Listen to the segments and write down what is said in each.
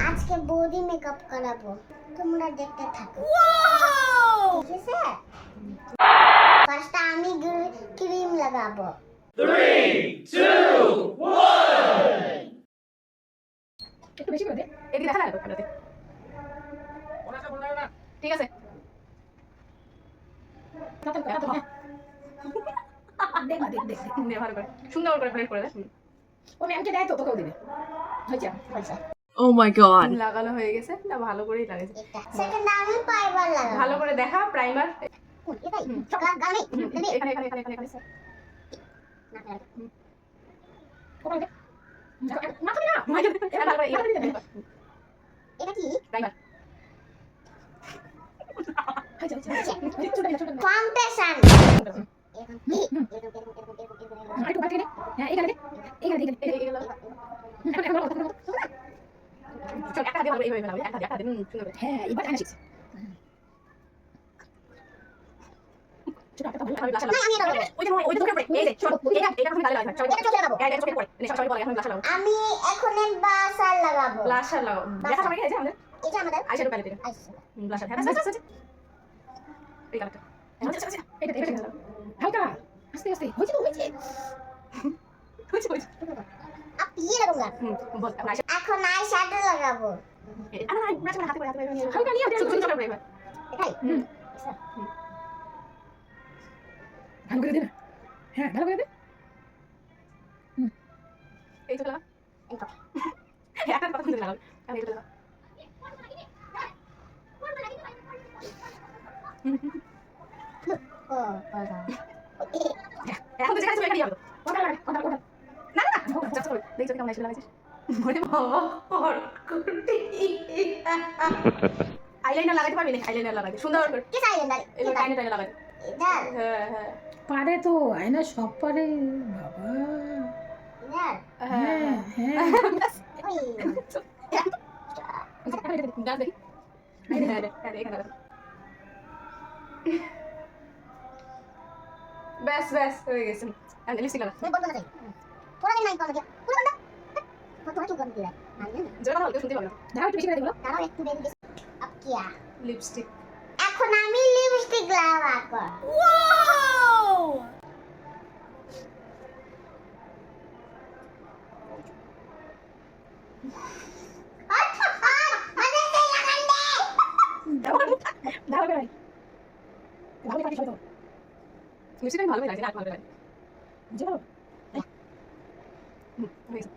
আজকে body makeup করাবো, তোমরা দেখতে থাকো। ঠিক আছে, ফার্স্ট আমি ক্রিম লাগাবো। 3, 2, 1 একটু বেশি করে দে, এদিকে দেখা লাগবে ক্যামেরাতে। ঠিক আছে, দেখ না, দেখ দেখ দেখ ভালো করে, সুন্দর করে ব্লেন্ড করে দে। ও ম্যামকে দেয় তো, তোকেও দিবে। হয়েছে হয়েছে। Oh my god. লাগানো হয়ে গেছে না, ভালো করেই লাগাইছে। সেকেন্ড আমি প্রাইমার লাগাবো। ভালো করে দেখা প্রাইমার। এটাই গানে এখানে এখানে এখানে এখানে এখানে ওখানে দে। মাথা না মাথা দে, এটা ভালো করে এটা দে। এটা কি প্রাইমার হয়েছে হয়েছে। ছোট ছোট ফাউন্ডেশন। একটু বাকি দে। হ্যাঁ এখানে দে, এখানে দে, এখানে চল একটা দিয়ে ভালো এইভাবে লাগাবি, একটা দিয়ে সুন্দর করে। হ্যাঁ এবার আনা শিখছি। ছোট একটা ভালো আমি লাগালাম। আমি এটা ওই যে ওই যে পড়ে এই যে ছোট এটা তুমি গালে লাগাবে। এটা চোখে লাগাবো। এটা চোখে পড়ে এই সবাই বলে এখন ব্লাশ লাগাও। আমি এখন বাসার লাগাবো। ব্লাশার লাগাও। দেখা সবাইকে এই যে আমাদের এটা আমাদের আইশ্যাডো প্যালেট এটা। আইশ্যাডো। ব্লাশার হ্যাঁ বাস বাস। এই কালারটা এটা এটা হালকা আস্তে আস্তে হয়েছে তো হয়েছে হয়েছে। अब ये लगूंगा। বল এখন আইশ্যাডো লাগাবো। আরে না ব্রাশ করে হাতে করে হালকা নিয়ে ছোট ছোট করে এবার এটাই ভালো করে দে না। হ্যাঁ ভালো করে দে। এই তো লাগা এই তো একটা কথা শুনতে লাগাও। আমি এটা লাগা ও বাবা এখন তো যেখানে এখানে যাবে কথা লাগে কথা কথা না না জাস্ট করে দেখছো কেমন লাগছে লাগাইছিস ওরে বাবা আইলাইনার লাগাইতে পারবি না আইলাইনার লাগাইতে সুন্দর করে কি চাইলেন এই টাইনে লাগাইতে এটা হ্যাঁ হ্যাঁ পারে তো আয়না সব পারে বাবা। হ্যাঁ হ্যাঁ ওই গাছ দেখি ব্যাস ব্যাস হয়ে গেছে লিপস্টিক লাগা मैं बोल ना चाहिए थोड़ा दिन नहीं करना क्या पूरा बंदा वो थोड़ा क्यों कर दिया জোরে কথা বলতে শুনতে পাবে না দাও একটু বেশি করে দিবো। दाঁড়াও একটু বের দিস अब क्या লিপস্টিক এখন আমি লিপস্টিক লাগাবো দাও করে ভালো করে দিবো। লিপস্টিক ভালো লাগে না ভালো লাগে বুঝে ভালো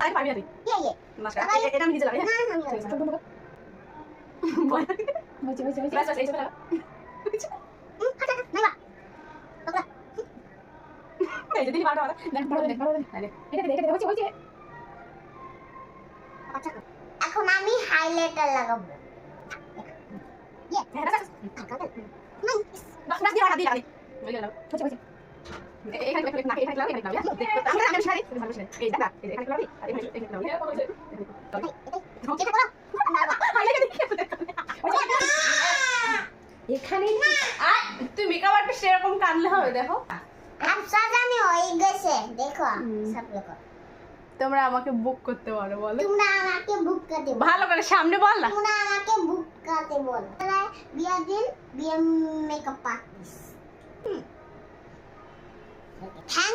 আই পারবি না তুই ये মাস্টার এটা আমি নিজে লাগাই ना হ্যাঁ हम ये ছোট বড় বল হয়েছে হয়েছে হয়েছে। ব্যাস ব্যাস এই চলে লাগা हटा नहीं बा पकड़ा এই যে দিদি বাড়া বাড়া দেখ ভালো দেখ ভালো দেখ এটা দে হয়েছে হয়েছে। अच्छा এখন আমি হাইলাইটার লাগাবো ये হ্যাঁ ব্যাস नहीं বাস বাস দিয়ে লাগা দিয়ে লাগা হয়ে গেল হয়েছে হয়েছে। এখানে এখানে না এখানে লাগা এখানে লাগা আমি আমি শাড়ি ভালো শাড়ি এই দেখা এই এখানে লাগা আর এখানে এখানে লাগা এটা করো হাইলাইট দেখি এখানে আর তুই মেকআপ আর্টিস্ট এরকম কানলে হবে দেখো अब साजाने হয়ে গেছে দেখো সব লোক তোমরা আমাকে বুক করতে পারো বলো তোমরা আমাকে বুক করতে বল ভালো করে সামনে বল না তোমরা আমাকে বুক করতে বল বিয়া দিন বিয়ে মেকআপ আর্টিস্ট হ্যাঁ